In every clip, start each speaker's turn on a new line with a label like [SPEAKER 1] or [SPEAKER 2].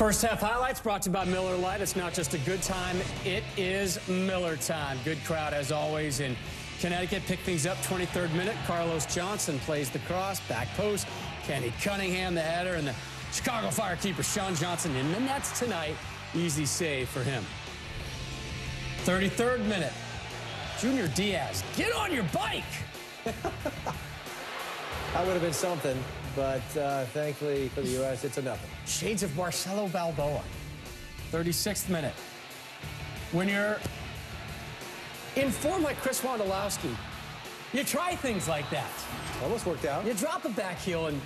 [SPEAKER 1] First half highlights brought to you by Miller Lite. It's not just a good time, it is Miller time. Good crowd as always in Connecticut. Pick things up 23rd minute. Carlos Johnson plays the cross, back post. Kenny Cunningham, the header, and the Chicago Fire keeper Sean Johnson in the nets tonight. Easy save for him. 33rd minute. Junior Diaz, get on your bike!
[SPEAKER 2] That would have been something, but thankfully for the U.S., it's a nothing.
[SPEAKER 1] Shades of Marcelo Balboa. 36th minute. When you're in form like Chris Wondolowski, you try things like that.
[SPEAKER 2] Almost worked out.
[SPEAKER 1] You drop a back heel, and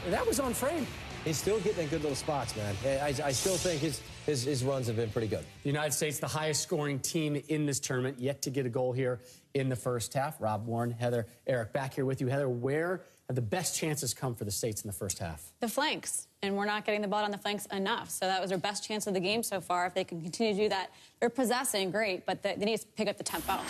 [SPEAKER 1] that was on frame.
[SPEAKER 2] He's still getting in good little spots, man. I still think his runs have been pretty good.
[SPEAKER 1] The United States, the highest scoring team in this tournament, yet to get a goal here in the first half. Rob, Warren, Heather, Eric, back here with you. Heather, where have the best chances come for the States in the first half?
[SPEAKER 3] The flanks, and we're not getting the ball on the flanks enough. So that was their best chance of the game so far. If they can continue to do that, they're possessing, great, but they need to pick up the tempo.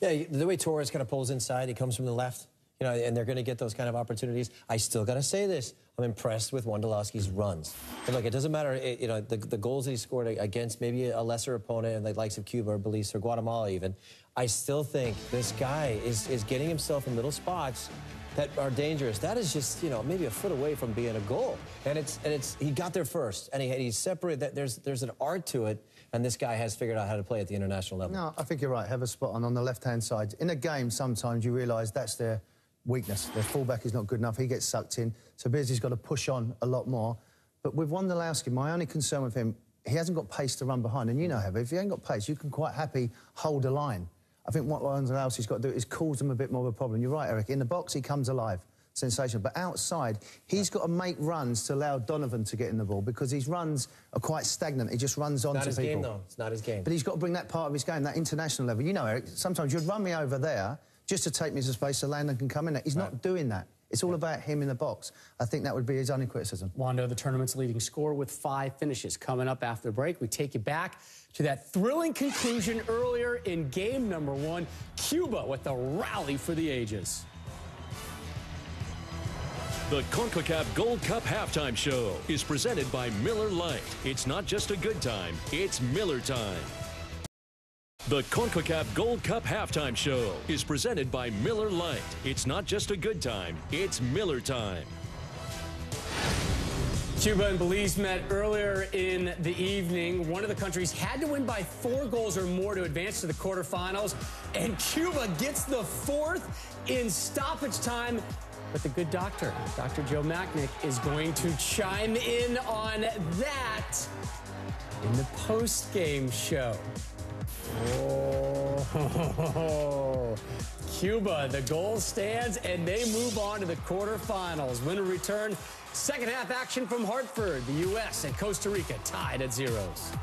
[SPEAKER 3] Yeah,
[SPEAKER 2] the way Torres kind of pulls inside, he comes from the left, you know, and they're going to get those kind of opportunities. I still got to say this. I'm impressed with Wondolowski's runs. And look, it doesn't matter, you know, the goals that he scored against maybe a lesser opponent, and the likes of Cuba or Belize or Guatemala even. I still think this guy is getting himself in little spots that are dangerous. That is just, you know, maybe a foot away from being a goal. And he got there first, and he's separated. That there's an art to it, and this guy has figured out how to play at the international level.
[SPEAKER 4] No, I think you're right. Have a spot on the left-hand side. In a game, sometimes you realise that's their weakness. Their fullback is not good enough. He gets sucked in. So Beardsley's got to push on a lot more. But with Wondolowski, my only concern with him, he hasn't got pace to run behind. And you know, Heather, if you ain't got pace, you can quite happy hold a line. I think what Wondolowski's got to do is cause them a bit more of a problem. You're right, Eric. In the box, he comes alive. Sensational. But outside, he's got to make runs to allow Donovan to get in the ball, because his runs are quite stagnant. He just runs onto people.
[SPEAKER 2] It's not his game, though. It's not his game.
[SPEAKER 4] But he's got to bring that part of his game, that international level. You know, Eric, sometimes you'd run me over there just to take me to space so Landon can come in there. He's not doing that. It's all about him in the box. I think that would be his only criticism.
[SPEAKER 1] Wando, the tournament's leading scorer with 5 finishes. Coming up after the break, we take you back to that thrilling conclusion earlier in game number 1. Cuba with the rally for the ages.
[SPEAKER 5] The CONCACAF Gold Cup Halftime Show is presented by Miller Lite. It's not just a good time, it's Miller time. The CONCACAF Gold Cup Halftime Show is presented by Miller Lite. It's not just a good time, it's Miller time.
[SPEAKER 1] Cuba and Belize met earlier in the evening. One of the countries had to win by 4 goals or more to advance to the quarterfinals, and Cuba gets the 4th in stoppage time. But the good doctor, Dr. Joe Machnick, is going to chime in on that in the post-game show. Oh, Cuba, the goal stands, and they move on to the quarterfinals. Winner return, second half action from Hartford. The U.S. and Costa Rica tied at 0s.